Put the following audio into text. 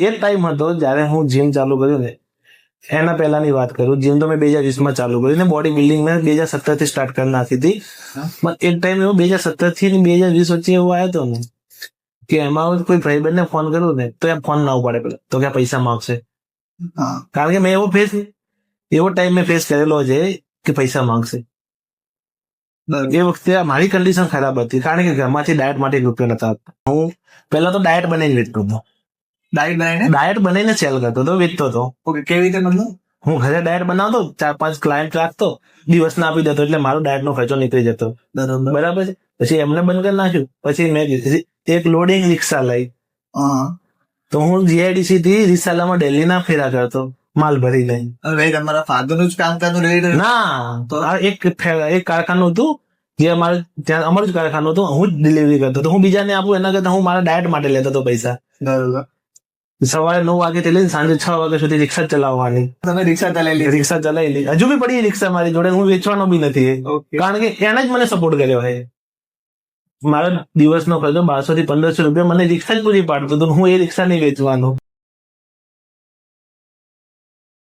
એક ટાઈમ હતો જયારે હું જીમ ચાલુ કર્યું ને, એના પહેલાની વાત કરું. જીમ તો મેં 2020 ચાલુ કર્યું ને, બોડી બિલ્ડિંગ મેં 2017 થી સ્ટાર્ટ કરી નાખી હતી. પણ એક ટાઈમ એવો 2017 થી 2020 વચ્ચે એવો આવ્યો હતો ને કે એમાં કોઈ ભાઈબંધ ને ફોન કરું ને તો એ ફોન ના ઉપાડે પેલા, તો કે પૈસા માંગશે. કારણ કે મેં એવો ટાઈમ મેં ફેસ કરેલો છે કે પૈસા માંગશે. એ વખતે મારી કન્ડિશન ખરાબ હતી, કારણ કે ઘરમાંથી ડાયટ માટે રૂપિયા નતા આપતા. હું પહેલા તો ડાયટ બનાવીને વેચતો હતો. ડાયટ બનાવીને સેલ કરતો હતો, વેચતો હતો. ઓકે, કેવી રીતે મતલબ? હું ઘરે ડાયટ બનાવતો, 4-5 ક્લાયન્ટ રાખતો, દિવસના આપી દેતો, એટલે મારો ડાયટ નો ખર્ચો નીકળી જતો. બરાબર છે. પછી એમને બંધ કરી નાખ્યું. પછી મેં એક લોડિંગ રિક્ષા લઈ. તો હું જીઆઈડીસી થી રિક્ષાલામાં ડેલી ના ફેરા કરતો, માલ ભરી લઈ. તમારા ફાધર નું જ કામ કરતું રહી? ના, તો એક કારખાનું હતું જે અમારે ત્યાં, અમારું જ કારખાનું હતું. હું જ ડિલિવરી કરતો હતો. હું બીજાને આપું એના કરતા હું મારા ડાયટ માટે લેતો હતો પૈસા. બરોબર. સવારે 9 વાગે લઈને સાંજે 6 વાગ્યા સુધી રિક્ષા ચલાવવાની. તમે રિક્ષા ચલાવી લી, હજુ બી પડી રિક્ષા મારી જોડે. હું વેચવાનો બી નથી, કારણ કે એને જ મને સપોર્ટ કર્યો છે. મારો દિવસનો ખર્ચો 1200 થી 1500 રૂપિયા મને રિક્ષા જ પૂરી પાડતો હતો. હું એ રિક્ષા નહીં વેચવાનો.